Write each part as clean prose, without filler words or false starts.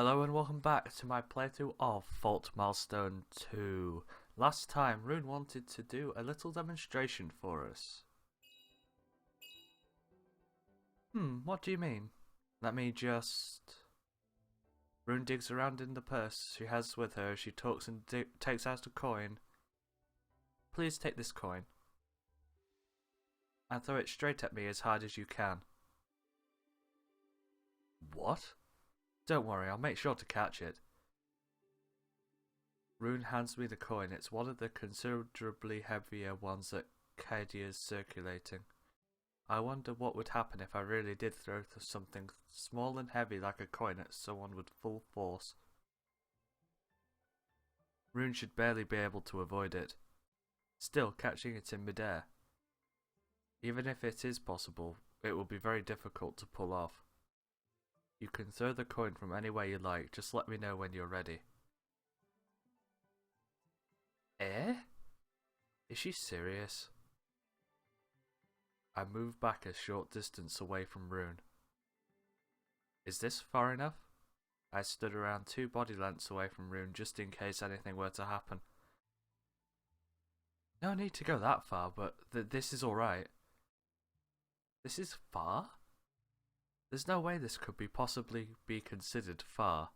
Hello and welcome back to my playthrough of Fault Milestone 2. Last time, Rune wanted to do a little demonstration for us. What do you mean? Let me just... Rune digs around in the purse she has with her. She talks and takes out a coin. Please take this coin. And throw it straight at me as hard as you can. What? Don't worry, I'll make sure to catch it. Rune hands me the coin. It's one of the considerably heavier ones that Kadia's circulating. I wonder what would happen if I really did throw something small and heavy like a coin at someone with full force. Rune should barely be able to avoid it. Still, catching it in midair. Even if it is possible, it will be very difficult to pull off. You can throw the coin from anywhere you like, just let me know when you're ready. Eh? Is she serious? I move back a short distance away from Rune. Is this far enough? I stood around 2 body lengths away from Rune just in case anything were to happen. No need to go that far, but this is alright. This is far? There's no way this could possibly be considered far.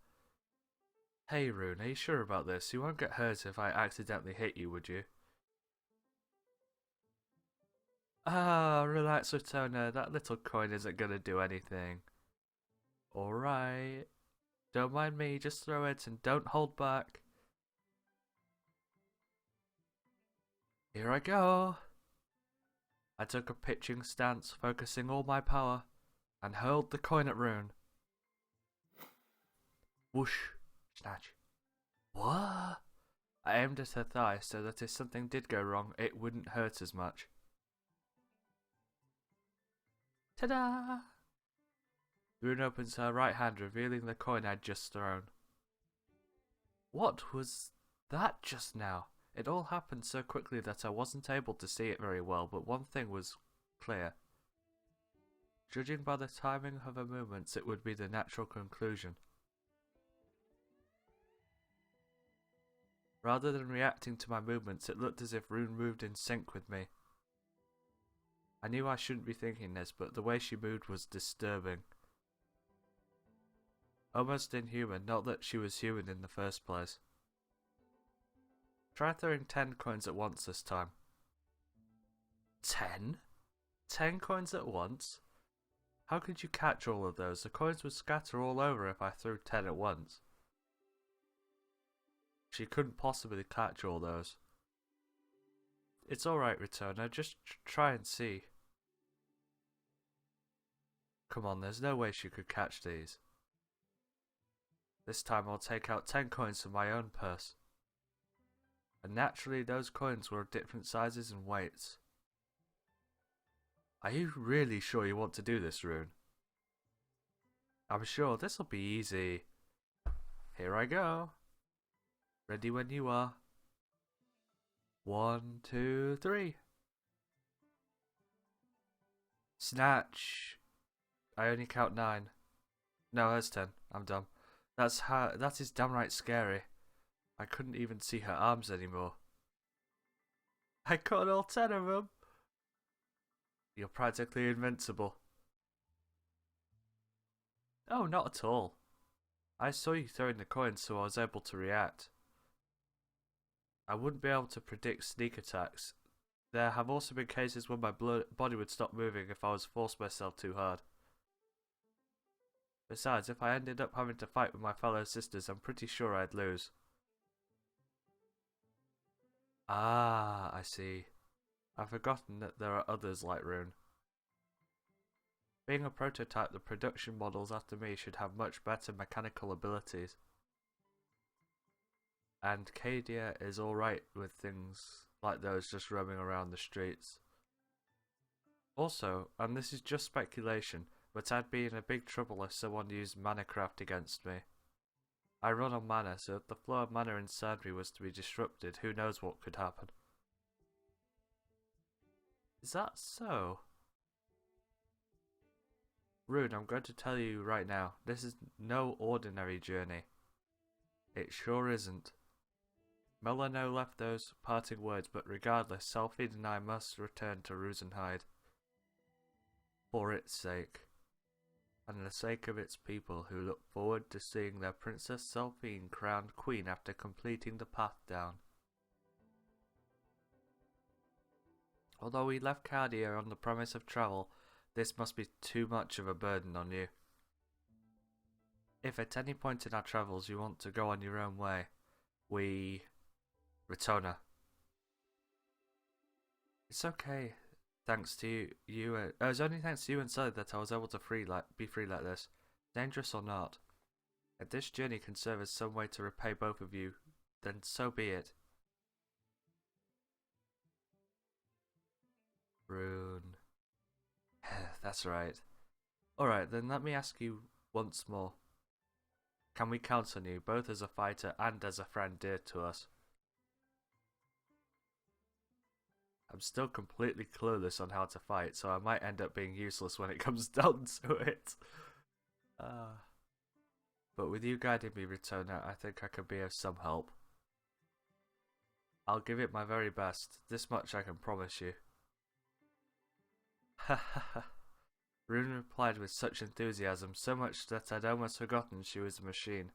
Hey Rune, are you sure about this? You won't get hurt if I accidentally hit you, would you? Relax Ritona, that little coin isn't gonna do anything. Alright. Don't mind me, just throw it and don't hold back. Here I go. I took a pitching stance, focusing all my power, and hurled the coin at Rune. Whoosh. Snatch. What? I aimed at her thigh so that if something did go wrong, it wouldn't hurt as much. Ta-da! Rune opens her right hand, revealing the coin I'd just thrown. What was that just now? It all happened so quickly that I wasn't able to see it very well, but one thing was clear. Judging by the timing of her movements, it would be the natural conclusion. Rather than reacting to my movements, it looked as if Rune moved in sync with me. I knew I shouldn't be thinking this, but the way she moved was disturbing. Almost inhuman, not that she was human in the first place. Try throwing 10 coins at once this time. 10? 10 coins at once? How could you catch all of those? The coins would scatter all over if I threw 10 at once. She couldn't possibly catch all those. It's alright, Ritona, just try and see. Come on, there's no way she could catch these. This time I'll take out 10 coins from my own purse. And naturally those coins were of different sizes and weights. Are you really sure you want to do this, Rune? I'm sure this'll be easy. Here I go. Ready when you are. 1, 2, 3. Snatch. I only count 9. No, that's 10. I'm dumb. That is downright scary. I couldn't even see her arms anymore. I caught all 10 of them. You're practically invincible. Oh, not at all. I saw you throwing the coins, so I was able to react. I wouldn't be able to predict sneak attacks. There have also been cases when my body would stop moving if I was forced myself too hard. Besides, if I ended up having to fight with my fellow sisters, I'm pretty sure I'd lose. Ah, I see. I've forgotten that there are others like Rune. Being a prototype, the production models after me should have much better mechanical abilities. And Kadia is alright with things like those just roaming around the streets. Also, and this is just speculation, but I'd be in a big trouble if someone used mana craft against me. I run on mana, so if the flow of mana inside me was to be disrupted, who knows what could happen. Is that so? Rune, I'm going to tell you right now, this is no ordinary journey. It sure isn't. Melano left those parting words, but regardless, Selphine and I must return to Rosenheide. For its sake. And the sake of its people who look forward to seeing their Princess Selphine crowned queen after completing the path down. Although we left Cardia on the promise of travel, this must be too much of a burden on you. If at any point in our travels you want to go on your own way, Ritona. It's okay. Thanks to you. It was only thanks to you and Sully that I was able to be free like this. Dangerous or not. If this journey can serve as some way to repay both of you, then so be it. Rune. That's right. Alright, then let me ask you once more. Can we count on you, both as a fighter and as a friend dear to us? I'm still completely clueless on how to fight, so I might end up being useless when it comes down to it. But with you guiding me, Ritona, I think I can be of some help. I'll give it my very best. This much I can promise you. Ha ha ha. Rune replied with such enthusiasm, so much that I'd almost forgotten she was a machine.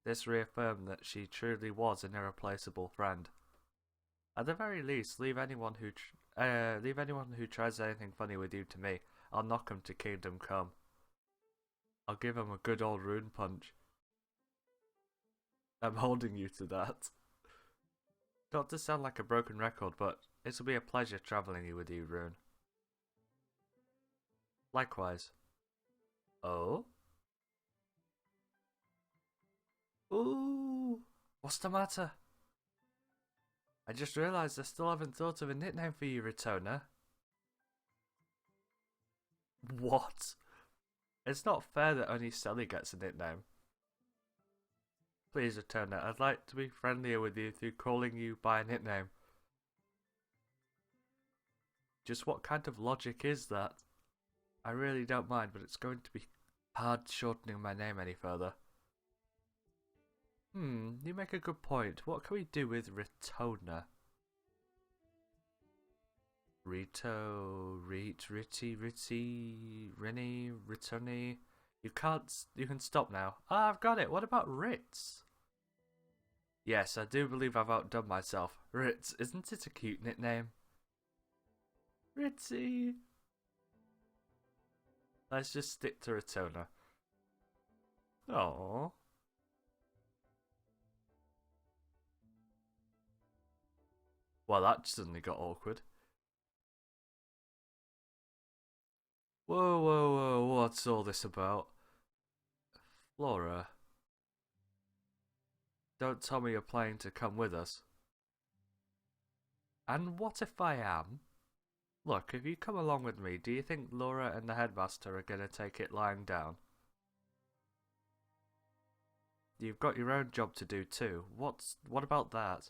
This reaffirmed that she truly was an irreplaceable friend. At the very least, leave anyone who tries anything funny with you to me. I'll knock him to Kingdom Come. I'll give him a good old Rune punch. I'm holding you to that. Not to sound like a broken record, but it'll be a pleasure travelling with you, Rune. Likewise. Oh? Ooh! What's the matter? I just realised I still haven't thought of a nickname for you, Ritona. What? It's not fair that only Sally gets a nickname. Please, Ritona, I'd like to be friendlier with you through calling you by a nickname. Just what kind of logic is that? I really don't mind, but it's going to be hard shortening my name any further. You make a good point. What can we do with Ritona? Ritoni. You can stop now. Ah, I've got it. What about Ritz? Yes, I do believe I've outdone myself. Ritz, isn't it a cute nickname? Ritzy. Let's just stick to Ritona. Aww. Well, that suddenly got awkward. Whoa, what's all this about? Flora. Don't tell me you're planning to come with us. And what if I am? Look, if you come along with me, do you think Laura and the headmaster are going to take it lying down? You've got your own job to do too. What about that?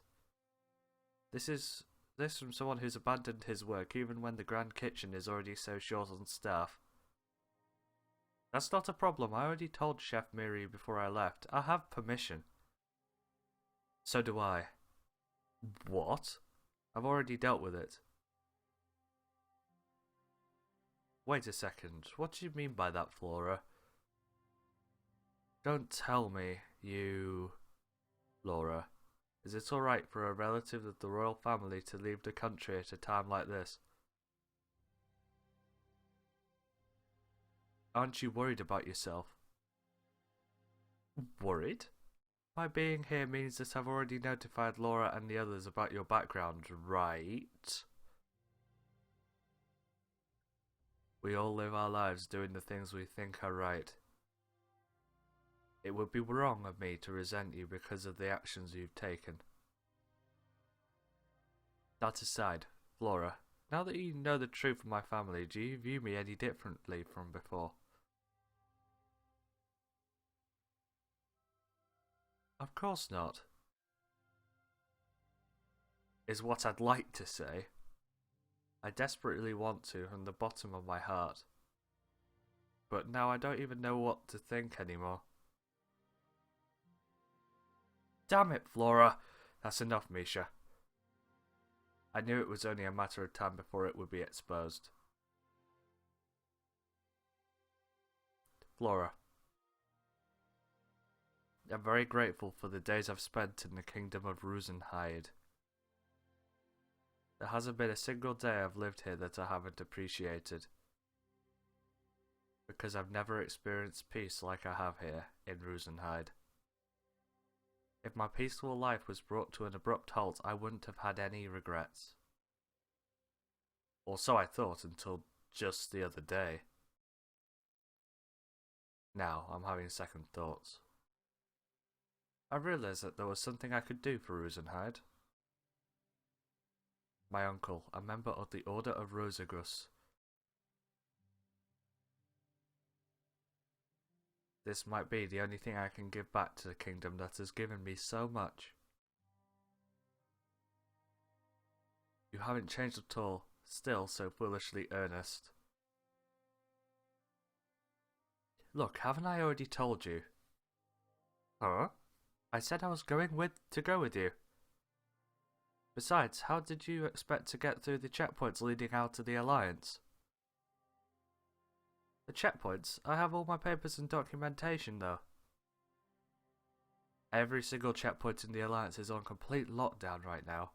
This from someone who's abandoned his work even when the Grand Kitchen is already so short on staff. That's not a problem. I already told Chef Miri before I left. I have permission. So do I. What? I've already dealt with it. Wait a second. What do you mean by that, Flora? Don't tell me you... Laura. Is it alright for a relative of the royal family to leave the country at a time like this? Aren't you worried about yourself? Worried? My being here means that I've already notified Laura and the others about your background, right? We all live our lives doing the things we think are right. It would be wrong of me to resent you because of the actions you've taken. That aside, Flora, now that you know the truth of my family, do you view me any differently from before? Of course not. Is what I'd like to say. I desperately want to from the bottom of my heart. but now I don't even know what to think anymore. Damn it, Flora! That's enough, Misha. I knew it was only a matter of time before it would be exposed. Flora. I'm very grateful for the days I've spent in the kingdom of Rosenheide. There hasn't been a single day I've lived here that I haven't appreciated. Because I've never experienced peace like I have here in Rosenheide. If my peaceful life was brought to an abrupt halt, I wouldn't have had any regrets. Or so I thought until just the other day. Now I'm having second thoughts. I realised that there was something I could do for Rosenheide. My uncle, a member of the Order of Rosagus. This might be the only thing I can give back to the kingdom that has given me so much. You haven't changed at all, still so foolishly earnest. Look, haven't I already told you? Huh? I said I was going to go with you. Besides, how did you expect to get through the checkpoints leading out to the Alliance? The checkpoints? I have all my papers and documentation though. Every single checkpoint in the Alliance is on complete lockdown right now.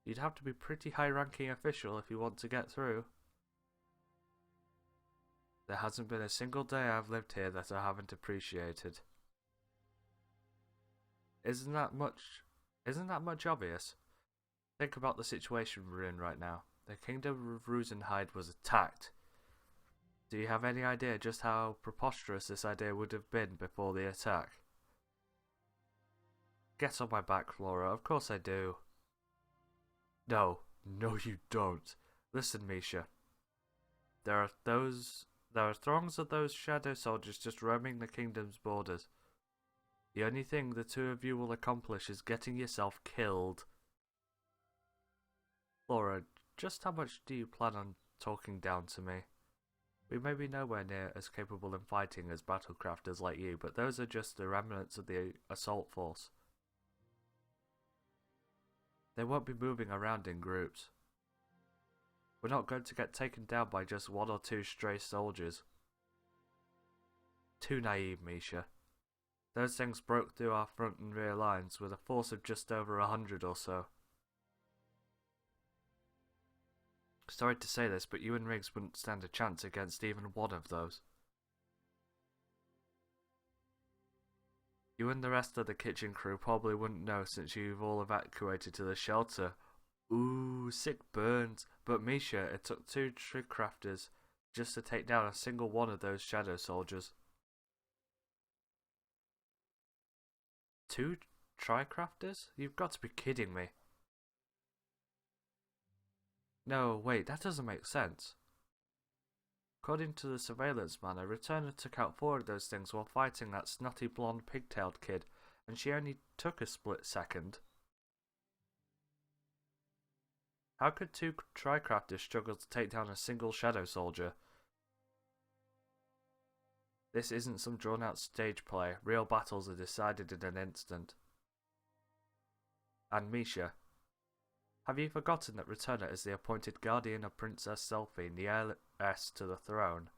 You'd have to be pretty high-ranking official if you want to get through. There hasn't been a single day I've lived here that I haven't appreciated. Isn't that much obvious? Think about the situation we're in right now. The kingdom of Rosenheide was attacked. Do you have any idea just how preposterous this idea would have been before the attack? Get on my back, Flora. Of course I do. No you don't. Listen, Misha. There are throngs of those shadow soldiers just roaming the kingdom's borders. The only thing the two of you will accomplish is getting yourself killed. Flora, just how much do you plan on talking down to me? We may be nowhere near as capable in fighting as battlecrafters like you, but those are just the remnants of the assault force. They won't be moving around in groups. We're not going to get taken down by just one or two stray soldiers. Too naive, Misha. Those things broke through our front and rear lines with a force of just over 100 or so. Sorry to say this, but you and Riggs wouldn't stand a chance against even one of those. You and the rest of the kitchen crew probably wouldn't know since you've all evacuated to the shelter. Ooh, sick burns. But Misha, it took 2 trick crafters just to take down a single one of those shadow soldiers. 2 tri-crafters? You've got to be kidding me. No, wait, that doesn't make sense. According to the surveillance man, a returner took out 4 of those things while fighting that snotty blonde pigtailed kid, and she only took a split second. How could 2 tri-crafters struggle to take down a single shadow soldier? This isn't some drawn-out stage play. Real battles are decided in an instant. And Misha, have you forgotten that Ritona is the appointed guardian of Princess Selphine, the heiress to the throne?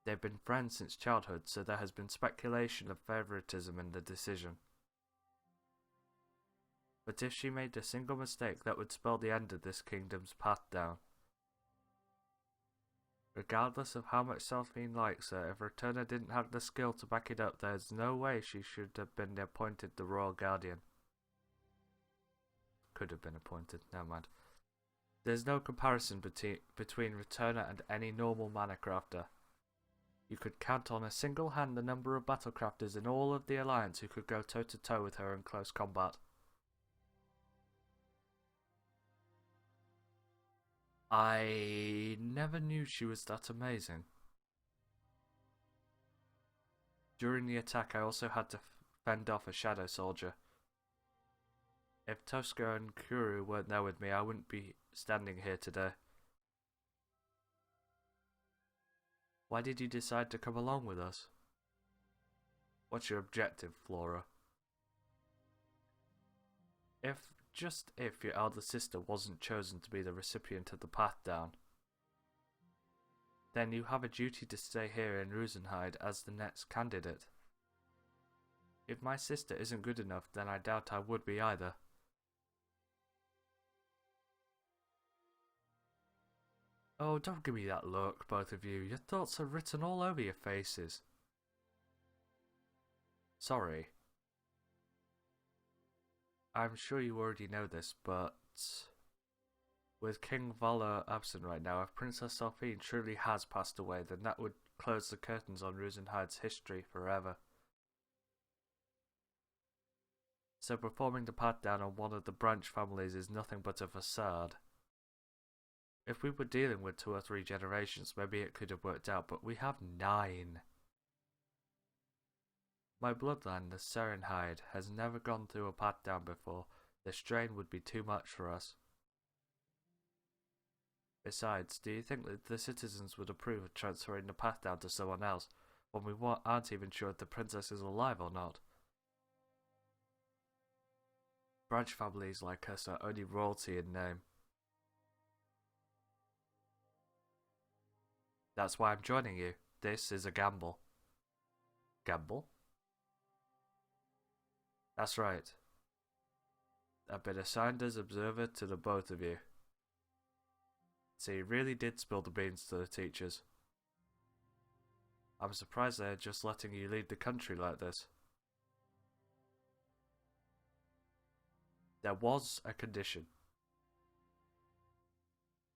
They've been friends since childhood, so there has been speculation of favoritism in the decision. But if she made a single mistake, that would spell the end of this kingdom's path down. Regardless of how much Selphine likes her, if Ritona didn't have the skill to back it up, there's no way she should have been appointed the royal guardian. Could have been appointed, never mind. There's no comparison between Ritona and any normal mana crafter. You could count on a single hand the number of battlecrafters in all of the Alliance who could go toe to toe with her in close combat. I never knew she was that amazing. During the attack I also had to fend off a shadow soldier. If Tosca and Kuru weren't there with me, I wouldn't be standing here today. Why did you decide to come along with us? What's your objective, Flora? If your elder sister wasn't chosen to be the recipient of the path down, then you have a duty to stay here in Rosenheide as the next candidate. If my sister isn't good enough, then I doubt I would be either. Oh, don't give me that look, both of you. Your thoughts are written all over your faces. Sorry. I'm sure you already know this, but with King Valor absent right now, if Princess Selphine truly has passed away, then that would close the curtains on Rosenheide's history forever. So performing the pat down on one of the branch families is nothing but a facade. If we were dealing with 2 or 3 generations, maybe it could have worked out, but we have 9. My bloodline, the Serenhide, has never gone through a pat down before. The strain would be too much for us. Besides, do you think that the citizens would approve of transferring the path down to someone else, when we aren't even sure if the princess is alive or not? Branch families like us are only royalty in name. That's why I'm joining you. This is a gamble. Gamble? That's right. I've been assigned as observer to the both of you. So you really did spill the beans to the teachers. I'm surprised they're just letting you lead the country like this. There was a condition.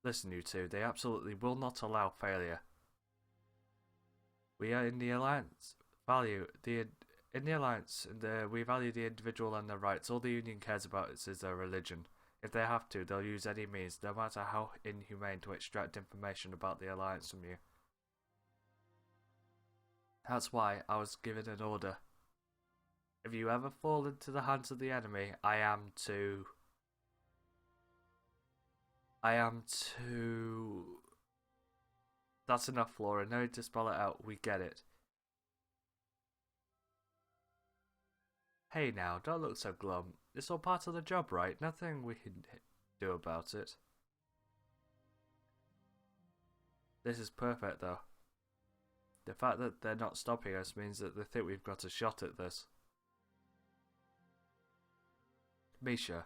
Listen, you two, they absolutely will not allow failure. We are in the Alliance. We value the individual and their rights. All the Union cares about is their religion. If they have to, they'll use any means, no matter how inhumane, to extract information about the Alliance from you. That's why I was given an order. If you ever fall into the hands of the enemy, I am to... That's enough, Flora. No need to spell it out. We get it. Hey now, don't look so glum. It's all part of the job, right? Nothing we can do about it. This is perfect, though. The fact that they're not stopping us means that they think we've got a shot at this. Misha.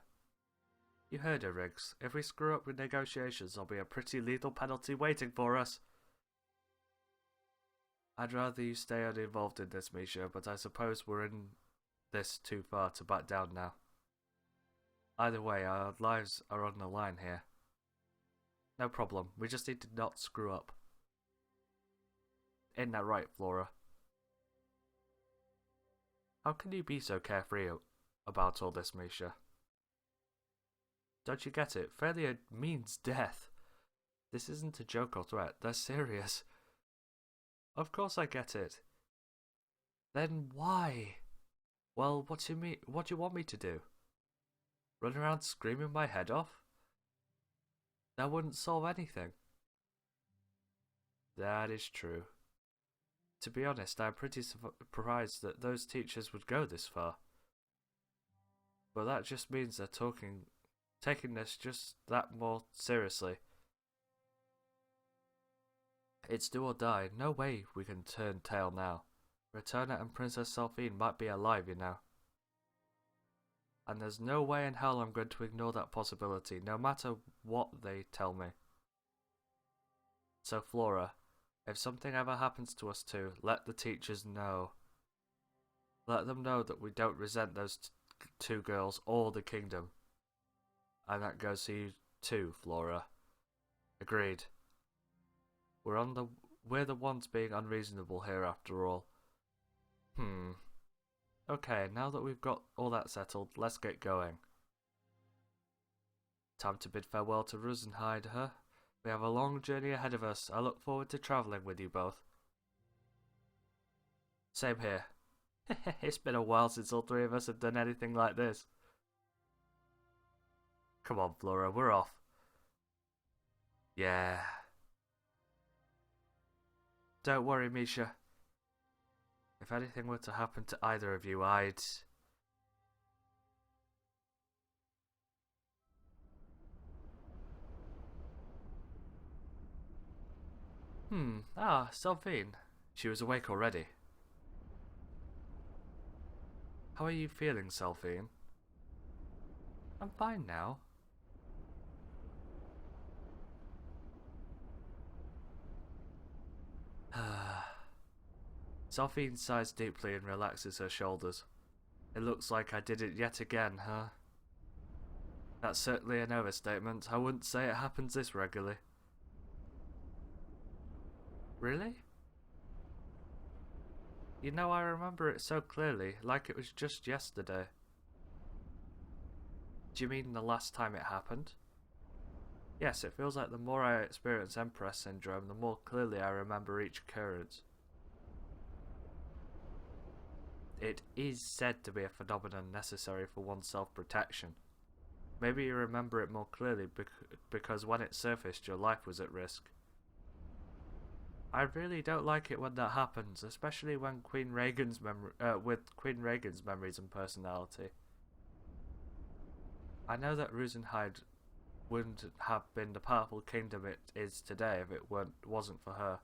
You heard her, Riggs. If we screw up with negotiations, there'll be a pretty lethal penalty waiting for us. I'd rather you stay uninvolved in this, Misha, but I suppose we're in this too far to back down now. Either way, our lives are on the line here. No problem, we just need to not screw up. Ain't that right, Flora? How can you be so carefree about all this, Misha? Don't you get it? Failure means death. This isn't a joke or threat, they're serious. Of course I get it. Then why? Well, what do you want me to do? Run around screaming my head off? That wouldn't solve anything. That is true. To be honest, I'm pretty surprised that those teachers would go this far. But that just means they're taking this just that more seriously. It's do or die. No way we can turn tail now. Ritona and Princess Selphine might be alive, you know. And there's no way in hell I'm going to ignore that possibility, no matter what they tell me. So Flora, if something ever happens to us two, let the teachers know. Let them know that we don't resent those 2 girls or the kingdom. And that goes to you too, Flora. Agreed. We're the ones being unreasonable here after all. Okay, now that we've got all that settled, let's get going. Time to bid farewell to Rosenheide, huh? We have a long journey ahead of us. I look forward to travelling with you both. Same here. It's been a while since all 3 of us have done anything like this. Come on, Flora, we're off. Yeah. Don't worry, Misha. If anything were to happen to either of you, I'd... Selphine. She was awake already. How are you feeling, Selphine? I'm fine now. Selphine sighs deeply and relaxes her shoulders. It looks like I did it yet again, huh? That's certainly an overstatement. I wouldn't say it happens this regularly. Really? You know, I remember it so clearly, like it was just yesterday. Do you mean the last time it happened? Yes, it feels like the more I experience Empress Syndrome, the more clearly I remember each occurrence. It is said to be a phenomenon necessary for one's self-protection. Maybe you remember it more clearly because when it surfaced, your life was at risk. I really don't like it when that happens, especially when with Queen Rhaegan's memories and personality. I know that Rosenhide wouldn't have been the powerful kingdom it is today if it wasn't for her.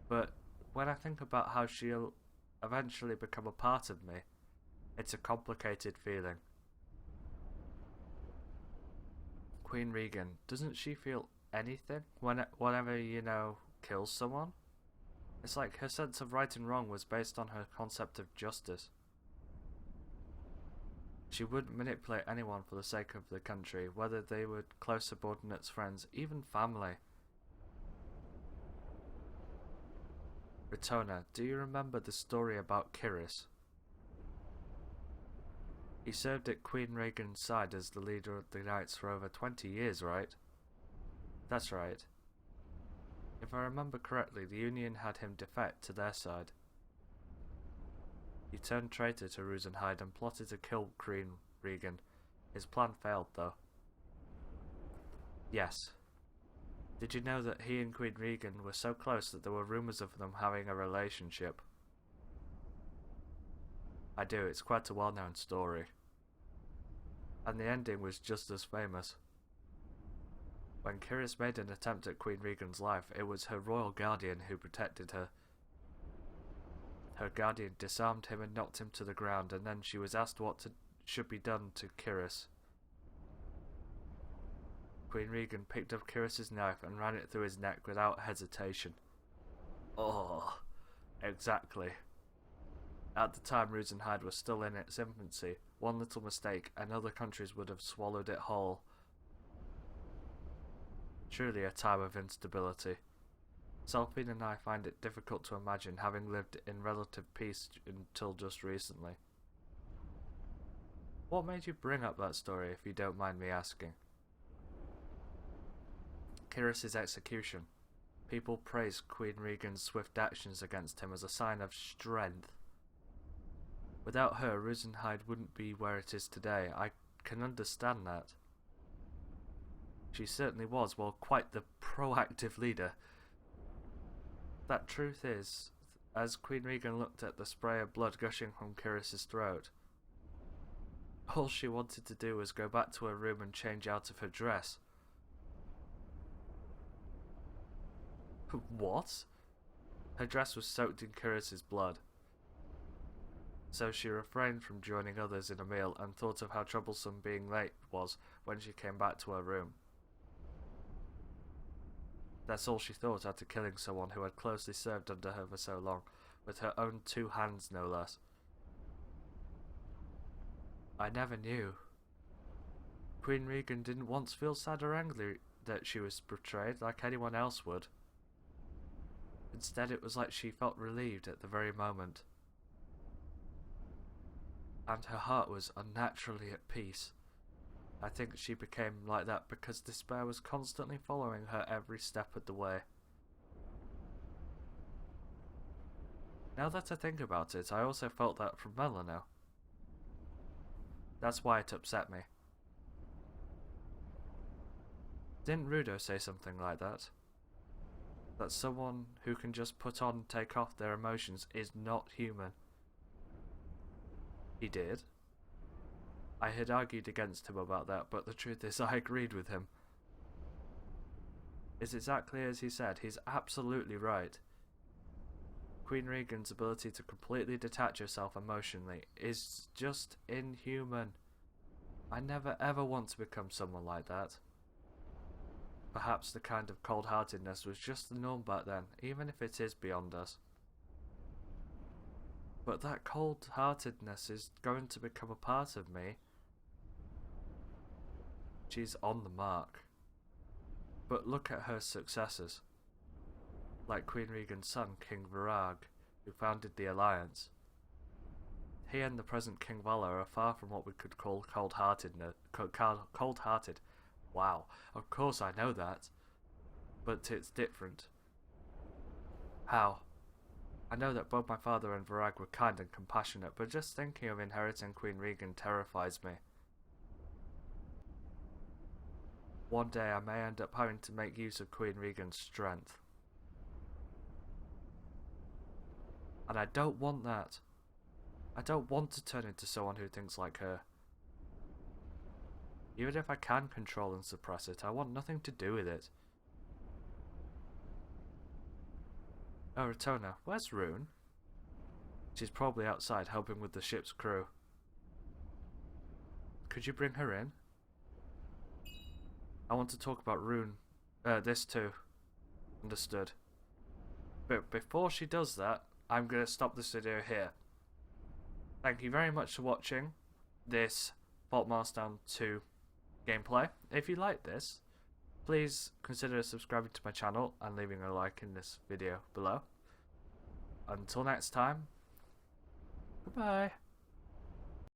But when I think about how she'll eventually become a part of me, it's a complicated feeling. Queen Rhaegan, doesn't she feel anything whenever, kills someone? It's like her sense of right and wrong was based on her concept of justice. She wouldn't manipulate anyone for the sake of the country, whether they were close subordinates, friends, even family. Ritona, do you remember the story about Kiris? He served at Queen Rhaegan's side as the leader of the Knights for over 20 years, right? That's right. If I remember correctly, the Union had him defect to their side. He turned traitor to Rosenhide and plotted to kill Queen Rhaegan. His plan failed, though. Yes. Did you know that he and Queen Rhaegan were so close that there were rumours of them having a relationship? I do, it's quite a well-known story. And the ending was just as famous. When Kiris made an attempt at Queen Rhaegan's life, it was her royal guardian who protected her. Her guardian disarmed him and knocked him to the ground, and then she was asked what should be done to Kiris. Queen Rhaegan picked up Kiris's knife and ran it through his neck without hesitation. Oh, exactly. At the time, Rosenhide was still in its infancy. One little mistake, and other countries would have swallowed it whole. Truly a time of instability. Selphine and I find it difficult to imagine having lived in relative peace until just recently. What made you bring up that story, if you don't mind me asking? Kiris's execution. People praise Queen Rhaegan's swift actions against him as a sign of strength. Without her, Rosenhide wouldn't be where it is today. I can understand that. She certainly was, well, quite the proactive leader. That truth is, as Queen Rhaegan looked at the spray of blood gushing from Kiris's throat, all she wanted to do was go back to her room and change out of her dress. What? Her dress was soaked in Kiris's blood. So she refrained from joining others in a meal and thought of how troublesome being late was when she came back to her room. That's all she thought after killing someone who had closely served under her for so long, with her own 2 hands no less. I never knew. Queen Rhaegan didn't once feel sad or angry that she was betrayed like anyone else would. Instead, it was like she felt relieved at the very moment. And her heart was unnaturally at peace. I think she became like that because despair was constantly following her every step of the way. Now that I think about it, I also felt that from Melano. That's why it upset me. Didn't Rudo say something like that? that someone who can just put on and take off their emotions is not human. He did. I had argued against him about that, but the truth is I agreed with him. It's exactly as he said. He's absolutely right. Queen Regan's ability to completely detach herself emotionally is just inhuman. I never ever want to become someone like that. Perhaps the kind of cold-heartedness was just the norm back then, even if it is beyond us. But that cold-heartedness is going to become a part of me. She's on the mark. But look at her successors. Like Queen Regan's son, King Virag, who founded the Alliance. He and the present King Valor are far from what we could call cold-hearted. Wow, of course I know that. But it's different. How? I know that both my father and Virag were kind and compassionate, but just thinking of inheriting Queen Regan terrifies me. One day I may end up having to make use of Queen Regan's strength. And I don't want that. I don't want to turn into someone who thinks like her. Even if I can control and suppress it, I want nothing to do with it. Oh, Ritona, where's Rune? She's probably outside helping with the ship's crew. Could you bring her in? I want to talk about Rune. This too. Understood. But before she does that, I'm going to stop this video here. Thank you very much for watching this Fault Milestone 2 gameplay. If you like this, please consider subscribing to my channel and leaving a like in this video below. Until next time, goodbye.